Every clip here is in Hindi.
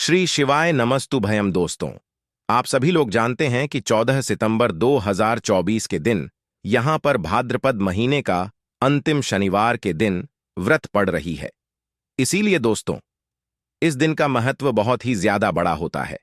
श्री शिवाय नमस्तुभयम दोस्तों। आप सभी लोग जानते हैं कि 14 सितंबर 2024 के दिन यहां पर भाद्रपद महीने का अंतिम शनिवार के दिन व्रत पड़ रही है। इसीलिए दोस्तों, इस दिन का महत्व बहुत ही ज्यादा बड़ा होता है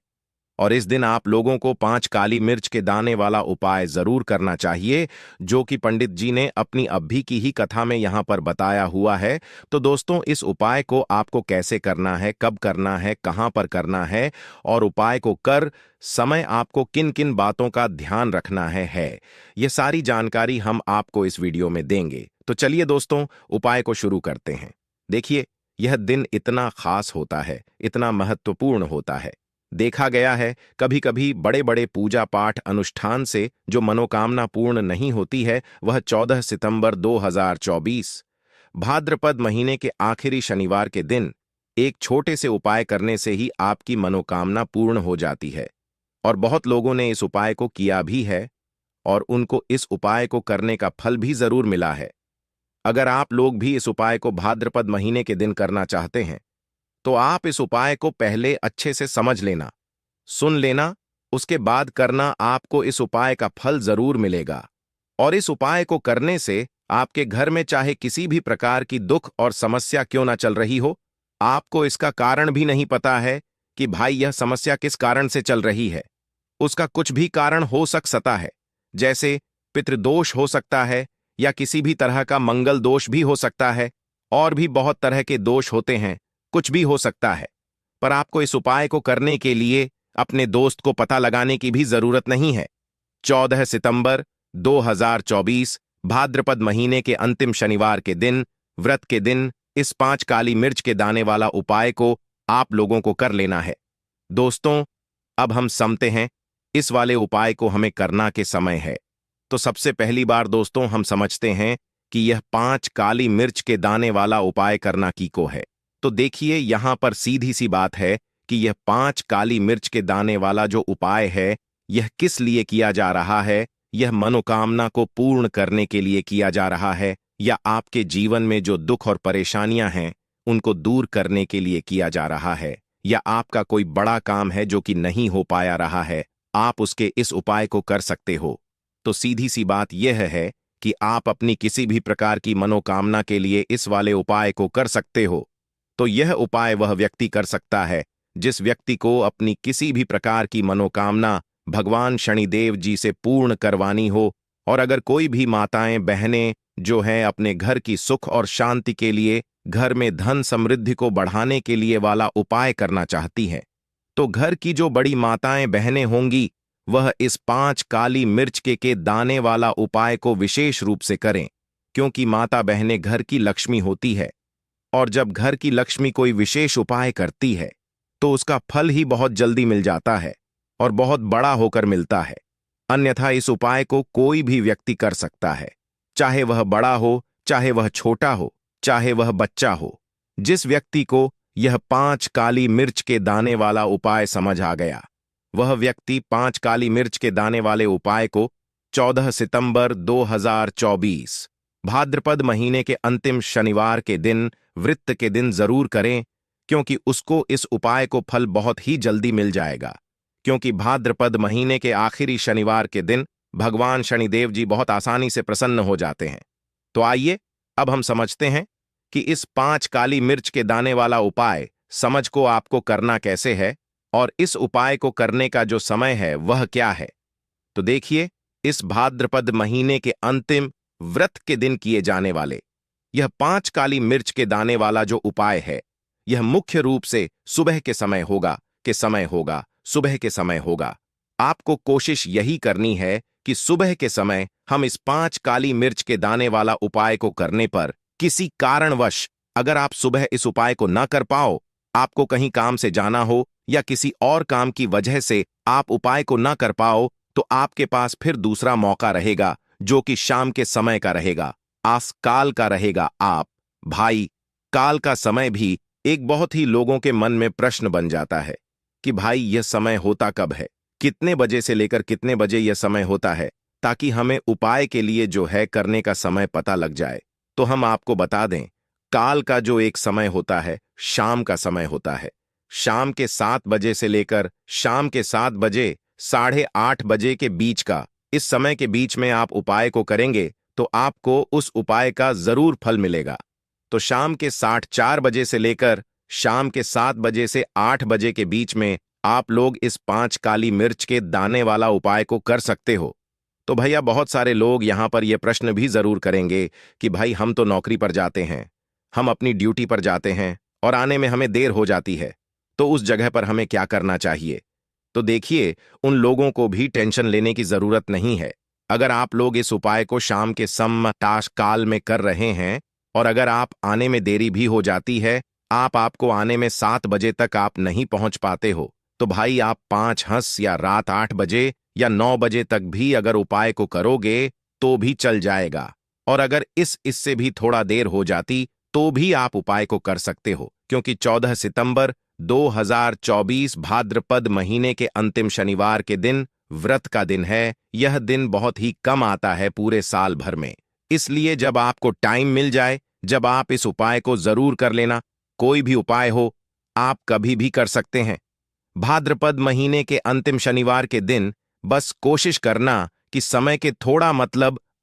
और इस दिन आप लोगों को 5 काली मिर्च के दाने वाला उपाय जरूर करना चाहिए, जो कि पंडित जी ने अपनी अभी की ही कथा में यहां पर बताया हुआ है। तो दोस्तों, इस उपाय को आपको कैसे करना है, कब करना है, कहां पर करना है और उपाय को कर समय आपको किन किन बातों का ध्यान रखना है, यह सारी जानकारी हम आपको इस वीडियो में देंगे। तो चलिए दोस्तों, उपाय को शुरू करते हैं। देखिए, यह दिन इतना खास होता है, इतना महत्वपूर्ण होता है। देखा गया है कभी कभी बड़े बड़े पूजा पाठ अनुष्ठान से जो मनोकामना पूर्ण नहीं होती है, वह 14 सितंबर 2024 भाद्रपद महीने के आखिरी शनिवार के दिन एक छोटे से उपाय करने से ही आपकी मनोकामना पूर्ण हो जाती है। और बहुत लोगों ने इस उपाय को किया भी है और उनको इस उपाय को करने का फल भी जरूर मिला है। अगर आप लोग भी इस उपाय को भाद्रपद महीने के दिन करना चाहते हैं तो आप इस उपाय को पहले अच्छे से समझ लेना, सुन लेना, उसके बाद करना। आपको इस उपाय का फल जरूर मिलेगा। और इस उपाय को करने से आपके घर में चाहे किसी भी प्रकार की दुख और समस्या क्यों ना चल रही हो, आपको इसका कारण भी नहीं पता है कि भाई यह समस्या किस कारण से चल रही है, उसका कुछ भी कारण हो सकता है। जैसे पितृदोष हो सकता है या किसी भी तरह का मंगल दोष भी हो सकता है, और भी बहुत तरह के दोष होते हैं, कुछ भी हो सकता है। पर आपको इस उपाय को करने के लिए अपने दोस्त को पता लगाने की भी जरूरत नहीं है। 14 सितंबर 2024 भाद्रपद महीने के अंतिम शनिवार के दिन, व्रत के दिन, इस 5 काली मिर्च के दाने वाला उपाय को आप लोगों को कर लेना है। दोस्तों, अब हम समझते हैं इस वाले उपाय को हमें करना के समय है। तो सबसे पहली बार दोस्तों, हम समझते हैं कि यह 5 काली मिर्च के दाने वाला उपाय करना की को है। तो देखिए, यहां पर सीधी सी बात है कि यह 5 काली मिर्च के दाने वाला जो उपाय है, यह किस लिए किया जा रहा है। यह मनोकामना को पूर्ण करने के लिए किया जा रहा है, या आपके जीवन में जो दुख और परेशानियां हैं उनको दूर करने के लिए किया जा रहा है, या आपका कोई बड़ा काम है जो कि नहीं हो पाया रहा है, आप उसके इस उपाय को कर सकते हो। तो सीधी सी बात यह है कि आप अपनी किसी भी प्रकार की मनोकामना के लिए इस वाले उपाय को कर सकते हो। तो यह उपाय वह व्यक्ति कर सकता है जिस व्यक्ति को अपनी किसी भी प्रकार की मनोकामना भगवान शनिदेव जी से पूर्ण करवानी हो। और अगर कोई भी माताएं बहनें जो हैं अपने घर की सुख और शांति के लिए, घर में धन समृद्धि को बढ़ाने के लिए वाला उपाय करना चाहती हैं, तो घर की जो बड़ी माताएं बहनें होंगी वह इस 5 काली मिर्च के दाने वाला उपाय को विशेष रूप से करें, क्योंकि माता बहनें घर की लक्ष्मी होती है। और जब घर की लक्ष्मी कोई विशेष उपाय करती है तो उसका फल ही बहुत जल्दी मिल जाता है और बहुत बड़ा होकर मिलता है। अन्यथा इस उपाय को कोई भी व्यक्ति कर सकता है, चाहे वह बड़ा हो, चाहे वह छोटा हो, चाहे वह बच्चा हो। जिस व्यक्ति को यह 5 काली मिर्च के दाने वाला उपाय समझ आ गया, वह व्यक्ति 5 काली मिर्च के दाने वाले उपाय को 14 सितंबर 2024 भाद्रपद महीने के अंतिम शनिवार के दिन, व्रत के दिन जरूर करें, क्योंकि उसको इस उपाय को फल बहुत ही जल्दी मिल जाएगा। क्योंकि भाद्रपद महीने के आखिरी शनिवार के दिन भगवान शनिदेव जी बहुत आसानी से प्रसन्न हो जाते हैं। तो आइए अब हम समझते हैं कि इस 5 काली मिर्च के दाने वाला उपाय समझ को आपको करना कैसे है और इस उपाय को करने का जो समय है वह क्या है। तो देखिए, इस भाद्रपद महीने के अंतिम व्रत के दिन किए जाने वाले यह 5 काली मिर्च के दाने वाला जो उपाय है, यह मुख्य रूप से सुबह के समय होगा, सुबह के समय होगा। आपको कोशिश यही करनी है कि सुबह के समय हम इस 5 काली मिर्च के दाने वाला उपाय को करने पर किसी कारणवश अगर आप सुबह इस उपाय को ना कर पाओ, आपको कहीं काम से जाना हो या किसी और काम की वजह से आप उपाय को ना कर पाओ, तो आपके पास फिर दूसरा मौका रहेगा, जो कि शाम के समय का रहेगा, आसकाल का रहेगा। आप भाई, काल का समय भी एक बहुत ही लोगों के मन में प्रश्न बन जाता है कि भाई यह समय होता कब है, कितने बजे से लेकर कितने बजे यह समय होता है, ताकि हमें उपाय के लिए जो है करने का समय पता लग जाए। तो हम आपको बता दें, काल का जो एक समय होता है शाम का समय होता है। शाम के 7 बजे से लेकर शाम के 7 बजे 8:30 बजे के बीच का, इस समय के बीच में आप उपाय को करेंगे तो आपको उस उपाय का जरूर फल मिलेगा। तो शाम के 4:30 बजे से लेकर शाम के 7 बजे से 8 बजे के बीच में आप लोग इस 5 काली मिर्च के दाने वाला उपाय को कर सकते हो। तो भैया बहुत सारे लोग यहां पर यह प्रश्न भी जरूर करेंगे कि भाई हम तो नौकरी पर जाते हैं, हम अपनी ड्यूटी पर जाते हैं और आने में हमें देर हो जाती है, तो उस जगह पर हमें क्या करना चाहिए। तो देखिए, उन लोगों को भी टेंशन लेने की जरूरत नहीं है। अगर आप लोग इस उपाय को शाम के समताश काल में कर रहे हैं और अगर आप आने में देरी भी हो जाती है, आपको आने में 7 बजे तक आप नहीं पहुंच पाते हो, तो भाई आप 5 या रात 8 बजे या 9 बजे तक भी अगर उपाय को करोगे तो भी चल जाएगा। और अगर इससे भी थोड़ा देर हो जाती तो भी आप उपाय को कर सकते हो, क्योंकि 14 सितंबर 2024 भाद्रपद महीने के अंतिम शनिवार के दिन व्रत का दिन है। यह दिन बहुत ही कम आता है पूरे साल भर में, इसलिए जब आपको टाइम मिल जाए, जब आप इस उपाय को जरूर कर लेना। कोई भी उपाय हो, आप कभी भी कर सकते हैं। भाद्रपद महीने के अंतिम शनिवार के दिन बस कोशिश करना कि समय के थोड़ा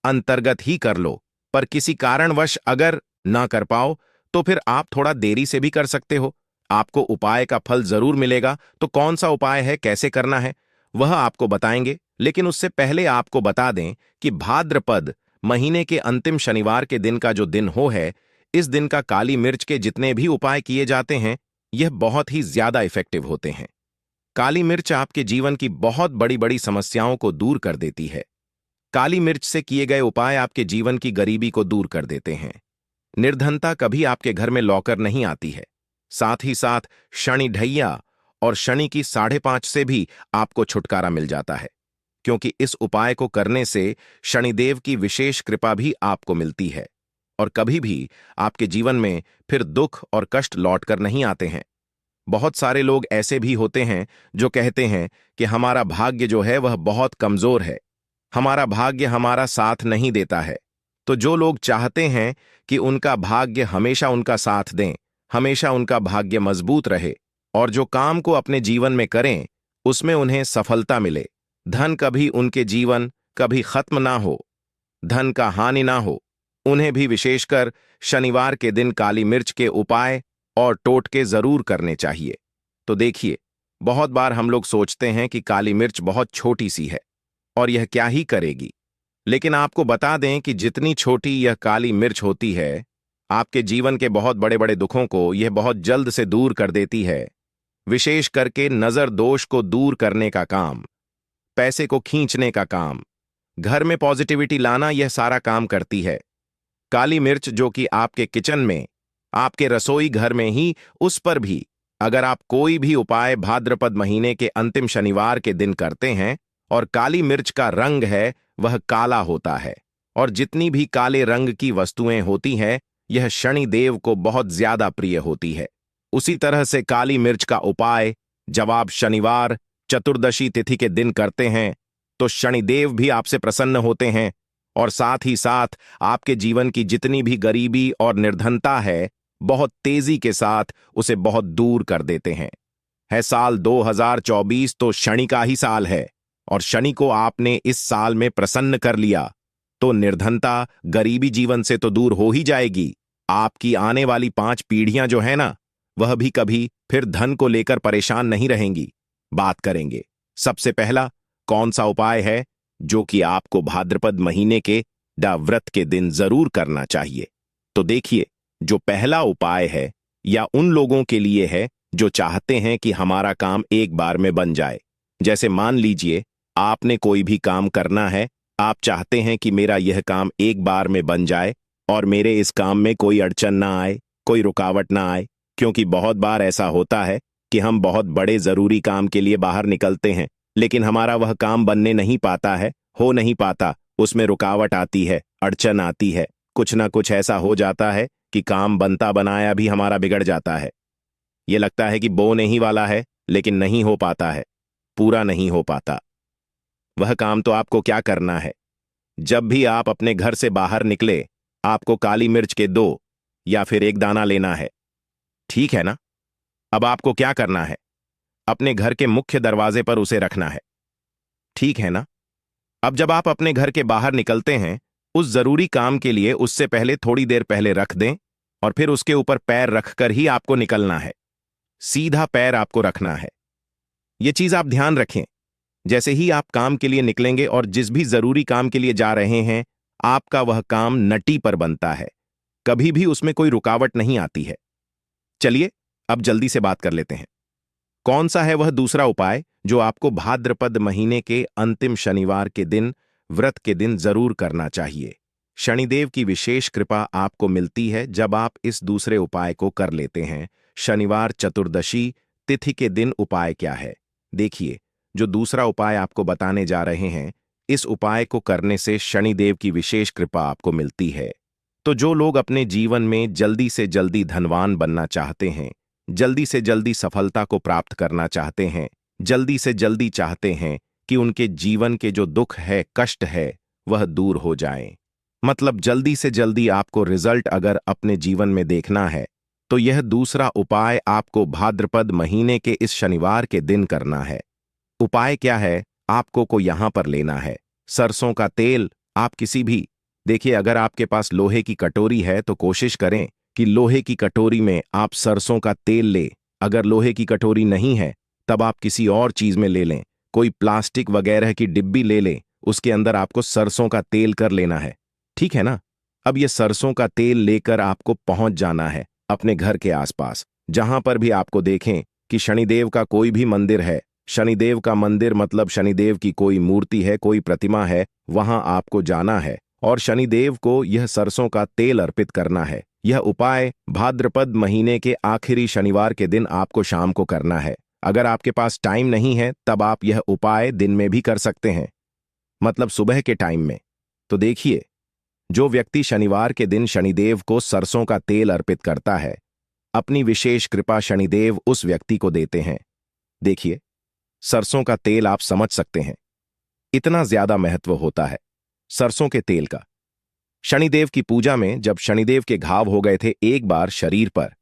अंतर्गत ही कर लो, पर किसी कारणवश अगर ना कर पाओ तो फिर आप थोड़ा देरी से भी कर सकते हो। आपको उपाय का फल जरूर मिलेगा। तो कौन सा उपाय है, कैसे करना है, वह आपको बताएंगे। लेकिन उससे पहले आपको बता दें कि भाद्रपद महीने के अंतिम शनिवार के दिन का जो दिन है, इस दिन का काली मिर्च के जितने भी उपाय किए जाते हैं, यह बहुत ही ज्यादा इफेक्टिव होते हैं। काली मिर्च आपके जीवन की बहुत बड़ी बड़ी समस्याओं को दूर कर देती है। काली मिर्च से किए गए उपाय आपके जीवन की गरीबी को दूर कर देते हैं। निर्धनता कभी आपके घर में लौकर नहीं आती है। साथ ही साथ शनि ढैया और शनि की 5:30 से भी आपको छुटकारा मिल जाता है, क्योंकि इस उपाय को करने से शनिदेव की विशेष कृपा भी आपको मिलती है और कभी भी आपके जीवन में फिर दुख और कष्ट लौटकर नहीं आते हैं। बहुत सारे लोग ऐसे भी होते हैं जो कहते हैं कि हमारा भाग्य जो है वह बहुत कमजोर है, हमारा भाग्य हमारा साथ नहीं देता है। तो जो लोग चाहते हैं कि उनका भाग्य हमेशा उनका साथ दें, हमेशा उनका भाग्य मजबूत रहे और जो काम को अपने जीवन में करें उसमें उन्हें सफलता मिले, धन कभी उनके जीवन कभी खत्म ना हो, धन का हानि ना हो, उन्हें भी विशेषकर शनिवार के दिन काली मिर्च के उपाय और टोटके जरूर करने चाहिए। तो देखिए, बहुत बार हम लोग सोचते हैं कि काली मिर्च बहुत छोटी सी है और यह क्या ही करेगी, लेकिन आपको बता दें कि जितनी छोटी यह काली मिर्च होती है, आपके जीवन के बहुत बड़े बड़े दुखों को यह बहुत जल्द से दूर कर देती है। विशेष करके नजर दोष को दूर करने का काम, पैसे को खींचने का काम, घर में पॉजिटिविटी लाना, यह सारा काम करती है। काली मिर्च जो कि आपके किचन में, आपके रसोई घर में ही, उस पर भी अगर आप कोई भी उपाय भाद्रपद महीने के अंतिम शनिवार के दिन करते हैं और काली मिर्च का रंग है वह काला होता है और जितनी भी काले रंग की वस्तुएं होती हैं यह शनि देव को बहुत ज्यादा प्रिय होती है। उसी तरह से काली मिर्च का उपाय जब आप शनिवार चतुर्दशी तिथि के दिन करते हैं तो शनिदेव भी आपसे प्रसन्न होते हैं और साथ ही साथ आपके जीवन की जितनी भी गरीबी और निर्धनता है बहुत तेजी के साथ उसे बहुत दूर कर देते हैं। है साल 2024 तो शनि का ही साल है और शनि को आपने इस साल में प्रसन्न कर लिया तो निर्धनता, गरीबी जीवन से तो दूर हो ही जाएगी। आपकी आने वाली 5 पीढ़ियां जो है ना, वह भी कभी फिर धन को लेकर परेशान नहीं रहेंगी। बात करेंगे सबसे पहला कौन सा उपाय है जो कि आपको भाद्रपद महीने के व्रत के दिन जरूर करना चाहिए। तो देखिए, जो पहला उपाय है या उन लोगों के लिए है जो चाहते हैं कि हमारा काम एक बार में बन जाए। जैसे मान लीजिए आपने कोई भी काम करना है, आप चाहते हैं कि मेरा यह काम एक बार में बन जाए और मेरे इस काम में कोई अड़चन ना आए, कोई रुकावट ना आए, क्योंकि बहुत बार ऐसा होता है कि हम बहुत बड़े जरूरी काम के लिए बाहर निकलते हैं लेकिन हमारा वह काम बनने नहीं पाता है, हो नहीं पाता, उसमें रुकावट आती है, अड़चन आती है, कुछ ना कुछ ऐसा हो जाता है कि काम बनता बनाया भी हमारा बिगड़ जाता है। ये लगता है कि बोने ही वाला है लेकिन नहीं हो पाता है, पूरा नहीं हो पाता। वह काम तो आपको क्या करना है, जब भी आप अपने घर से बाहर निकले आपको काली मिर्च के 2 या फिर 1 दाना लेना है। ठीक है ना? अब आपको क्या करना है? अपने घर के मुख्य दरवाजे पर उसे रखना है। ठीक है ना? अब जब आप अपने घर के बाहर निकलते हैं, उस जरूरी काम के लिए उससे पहले थोड़ी देर पहले रख दें और फिर उसके ऊपर पैर रखकर ही आपको निकलना है। सीधा पैर आपको रखना है। यह चीज आप ध्यान रखें। जैसे ही आप काम के लिए निकलेंगे और जिस भी जरूरी काम के लिए जा रहे हैं, आपका वह काम नटी पर बनता है। कभी भी उसमें कोई रुकावट नहीं आती है। चलिए अब जल्दी से बात कर लेते हैं। कौन सा है वह दूसरा उपाय जो आपको भाद्रपद महीने के अंतिम शनिवार के दिन, व्रत के दिन जरूर करना चाहिए? शनिदेव की विशेष कृपा आपको मिलती है जब आप इस दूसरे उपाय को कर लेते हैं। शनिवार चतुर्दशी तिथि के दिन उपाय क्या है? देखिए, जो दूसरा उपाय आपको बताने जा रहे हैं, इस उपाय को करने से शनिदेव की विशेष कृपा आपको मिलती है। तो जो लोग अपने जीवन में जल्दी से जल्दी धनवान बनना चाहते हैं, जल्दी से जल्दी सफलता को प्राप्त करना चाहते हैं, जल्दी से जल्दी चाहते हैं कि उनके जीवन के जो दुख है, कष्ट है, वह दूर हो जाए, मतलब जल्दी से जल्दी आपको रिजल्ट अगर अपने जीवन में देखना है, तो यह दूसरा उपाय आपको भाद्रपद महीने के इस शनिवार के दिन करना है। उपाय क्या है? आपको को यहां पर लेना है सरसों का तेल। आप किसी भी, देखिए, अगर आपके पास लोहे की कटोरी है तो कोशिश करें कि लोहे की कटोरी में आप सरसों का तेल ले। अगर लोहे की कटोरी नहीं है तब आप किसी और चीज में ले लें, कोई प्लास्टिक वगैरह की डिब्बी ले लें, उसके अंदर आपको सरसों का तेल कर लेना है। ठीक है ना? अब ये सरसों का तेल लेकर आपको पहुंच जाना है अपने घर के आसपास, जहां पर भी आपको देखें कि शनिदेव का कोई भी मंदिर है। शनिदेव का मंदिर मतलब शनिदेव की कोई मूर्ति है, कोई प्रतिमा है, वहां आपको जाना है और शनिदेव को यह सरसों का तेल अर्पित करना है। यह उपाय भाद्रपद महीने के आखिरी शनिवार के दिन आपको शाम को करना है। अगर आपके पास टाइम नहीं है तब आप यह उपाय दिन में भी कर सकते हैं, मतलब सुबह के टाइम में। तो देखिए, जो व्यक्ति शनिवार के दिन शनिदेव को सरसों का तेल अर्पित करता है, अपनी विशेष कृपा शनिदेव उस व्यक्ति को देते हैं। देखिए, सरसों का तेल आप समझ सकते हैं, इतना ज्यादा महत्व होता है सरसों के तेल का। शनिदेव की पूजा में जब शनिदेव के घाव हो गए थे एक बार शरीर पर,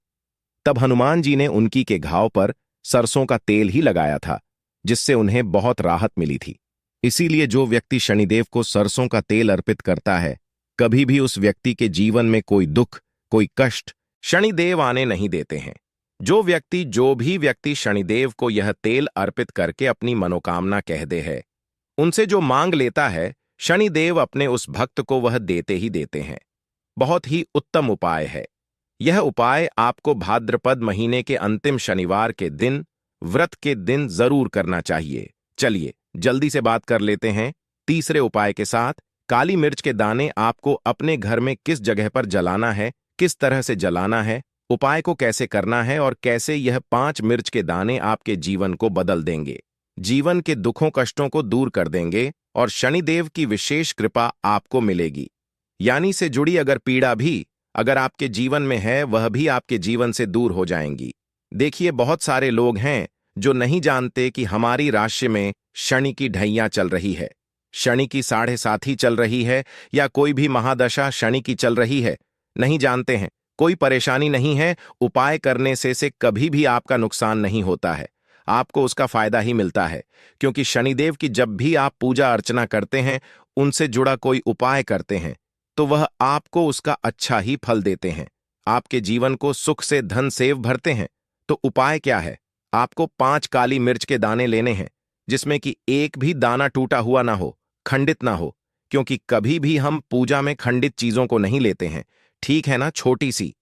तब हनुमान जी ने उनकी के घाव पर सरसों का तेल ही लगाया था, जिससे उन्हें बहुत राहत मिली थी। इसीलिए जो व्यक्ति शनिदेव को सरसों का तेल अर्पित करता है, कभी भी उस व्यक्ति के जीवन में कोई दुख, कोई कष्ट शनिदेव आने नहीं देते हैं। जो भी व्यक्ति शनिदेव को यह तेल अर्पित करके अपनी मनोकामना कह दे है, उनसे जो मांग लेता है, शनिदेव अपने उस भक्त को वह देते ही देते हैं। बहुत ही उत्तम उपाय है। यह उपाय आपको भाद्रपद महीने के अंतिम शनिवार के दिन, व्रत के दिन जरूर करना चाहिए। चलिए जल्दी से बात कर लेते हैं तीसरे उपाय के साथ। काली मिर्च के दाने आपको अपने घर में किस जगह पर जलाना है, किस तरह से जलाना है, उपाय को कैसे करना है और कैसे यह 5 मिर्च के दाने आपके जीवन को बदल देंगे, जीवन के दुखों कष्टों को दूर कर देंगे और शनिदेव की विशेष कृपा आपको मिलेगी। यानी से जुड़ी अगर पीड़ा भी अगर आपके जीवन में है, वह भी आपके जीवन से दूर हो जाएंगी। देखिए, बहुत सारे लोग हैं जो नहीं जानते कि हमारी राशि में शनि की ढैया चल रही है, शनि की 7.5 चल रही है या कोई भी महादशा शनि की चल रही है। नहीं जानते हैं, कोई परेशानी नहीं है। उपाय करने से कभी भी आपका नुकसान नहीं होता है, आपको उसका फायदा ही मिलता है। क्योंकि शनिदेव की जब भी आप पूजा अर्चना करते हैं, उनसे जुड़ा कोई उपाय करते हैं, तो वह आपको उसका अच्छा ही फल देते हैं, आपके जीवन को सुख से धन से भरते हैं। तो उपाय क्या है? आपको 5 काली मिर्च के दाने लेने हैं, जिसमें कि एक भी दाना टूटा हुआ ना हो, खंडित ना हो, क्योंकि कभी भी हम पूजा में खंडित चीजों को नहीं लेते हैं। ठीक है ना? छोटी सी,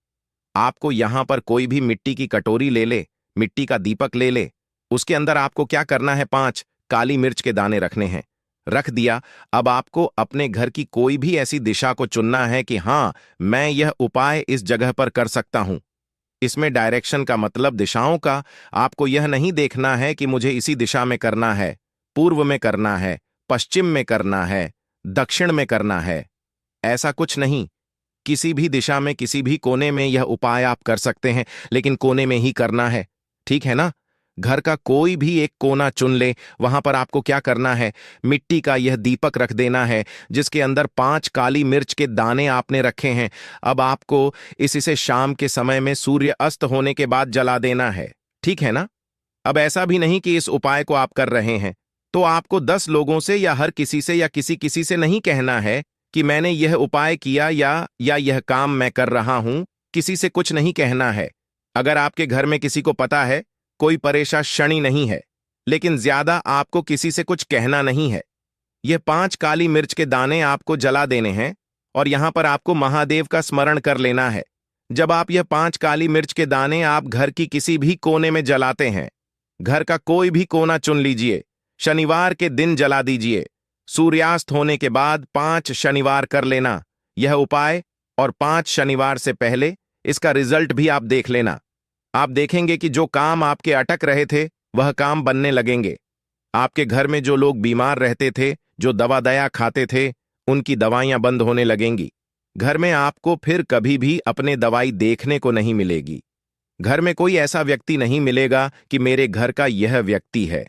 आपको यहां पर कोई भी मिट्टी की कटोरी ले ले, मिट्टी का दीपक ले ले, उसके अंदर आपको क्या करना है, 5 काली मिर्च के दाने रखने हैं। रख दिया। अब आपको अपने घर की कोई भी ऐसी दिशा को चुनना है कि हां, मैं यह उपाय इस जगह पर कर सकता हूं। इसमें डायरेक्शन का मतलब दिशाओं का। आपको यह नहीं देखना है कि मुझे इसी दिशा में करना है, पूर्व में करना है, पश्चिम में करना है, दक्षिण में करना है, ऐसा कुछ नहीं। किसी भी दिशा में, किसी भी कोने में यह उपाय आप कर सकते हैं, लेकिन कोने में ही करना है। ठीक है ना? घर का कोई भी एक कोना चुन ले, वहां पर आपको क्या करना है, मिट्टी का यह दीपक रख देना है, जिसके अंदर 5 काली मिर्च के दाने आपने रखे हैं। अब आपको इसे शाम के समय में सूर्य अस्त होने के बाद जला देना है। ठीक है ना? अब ऐसा भी नहीं कि इस उपाय को आप कर रहे हैं तो आपको 10 लोगों से या हर किसी से या किसी किसी से नहीं कहना है कि मैंने यह उपाय किया या यह काम मैं कर रहा हूं। किसी से कुछ नहीं कहना है। अगर आपके घर में किसी को पता है, कोई परेशानी नहीं है, लेकिन ज्यादा आपको किसी से कुछ कहना नहीं है। यह 5 काली मिर्च के दाने आपको जला देने हैं और यहां पर आपको महादेव का स्मरण कर लेना है। जब आप यह 5 काली मिर्च के दाने आप घर की किसी भी कोने में जलाते हैं, घर का कोई भी कोना चुन लीजिए, शनिवार के दिन जला दीजिए। सूर्यास्त होने के बाद 5 शनिवार कर लेना यह उपाय, और 5 शनिवार से पहले इसका रिजल्ट भी आप देख लेना। आप देखेंगे कि जो काम आपके अटक रहे थे वह काम बनने लगेंगे। आपके घर में जो लोग बीमार रहते थे, जो दवा दया खाते थे, उनकी दवाइयां बंद होने लगेंगी। घर में आपको फिर कभी भी अपने दवाई देखने को नहीं मिलेगी। घर में कोई ऐसा व्यक्ति नहीं मिलेगा कि मेरे घर का यह व्यक्ति है,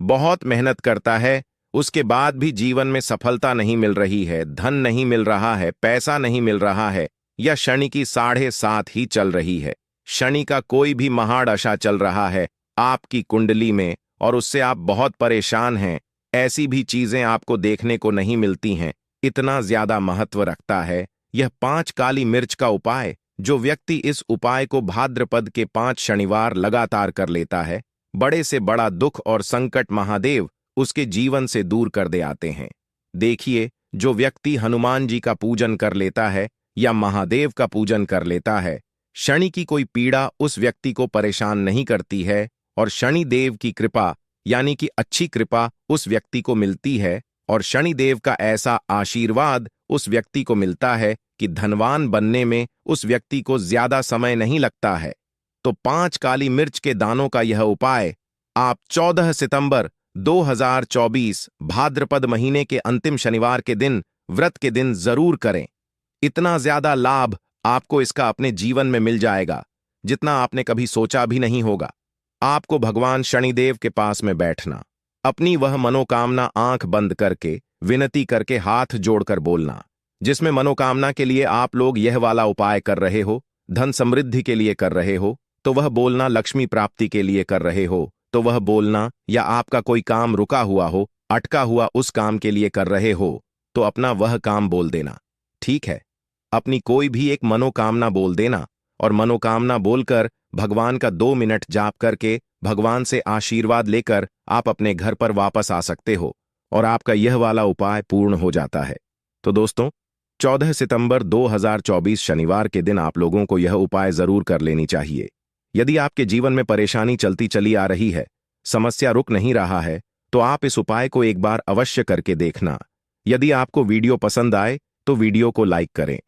बहुत मेहनत करता है, उसके बाद भी जीवन में सफलता नहीं मिल रही है, धन नहीं मिल रहा है, पैसा नहीं मिल रहा है, या शनि की 7.5 ही चल रही है, शनि का कोई भी महादशा चल रहा है आपकी कुंडली में और उससे आप बहुत परेशान हैं। ऐसी भी चीजें आपको देखने को नहीं मिलती हैं। इतना ज्यादा महत्व रखता है यह 5 काली मिर्च का उपाय। जो व्यक्ति इस उपाय को भाद्रपद के 5 शनिवार लगातार कर लेता है, बड़े से बड़ा दुख और संकट महादेव उसके जीवन से दूर कर दे आते हैं। देखिए, जो व्यक्ति हनुमान जी का पूजन कर लेता है या महादेव का पूजन कर लेता है, शनि की कोई पीड़ा उस व्यक्ति को परेशान नहीं करती है और शनि देव की कृपा यानी कि अच्छी कृपा उस व्यक्ति को मिलती है और शनि देव का ऐसा आशीर्वाद उस व्यक्ति को मिलता है कि धनवान बनने में उस व्यक्ति को ज्यादा समय नहीं लगता है। तो 5 काली मिर्च के दानों का यह उपाय आप 14 सितंबर 2024 भाद्रपद महीने के अंतिम शनिवार के दिन, व्रत के दिन जरूर करें। इतना ज्यादा लाभ आपको इसका अपने जीवन में मिल जाएगा जितना आपने कभी सोचा भी नहीं होगा। आपको भगवान शनिदेव के पास में बैठना, अपनी वह मनोकामना आंख बंद करके विनती करके हाथ जोड़कर बोलना। जिसमें मनोकामना के लिए आप लोग यह वाला उपाय कर रहे हो, धन समृद्धि के लिए कर रहे हो तो वह बोलना, लक्ष्मी प्राप्ति के लिए कर रहे हो तो वह बोलना, या आपका कोई काम रुका हुआ हो, अटका हुआ उस काम के लिए कर रहे हो तो अपना वह काम बोल देना। ठीक है, अपनी कोई भी एक मनोकामना बोल देना और मनोकामना बोलकर भगवान का 2 मिनट जाप करके भगवान से आशीर्वाद लेकर आप अपने घर पर वापस आ सकते हो और आपका यह वाला उपाय पूर्ण हो जाता है। तो दोस्तों, 14 सितंबर 2024 शनिवार के दिन आप लोगों को यह उपाय जरूर कर लेनी चाहिए। यदि आपके जीवन में परेशानी चलती चली आ रही है, समस्या रुक नहीं रहा है, तो आप इस उपाय को एक बार अवश्य करके देखना। यदि आपको वीडियो पसंद आए तो वीडियो को लाइक करें।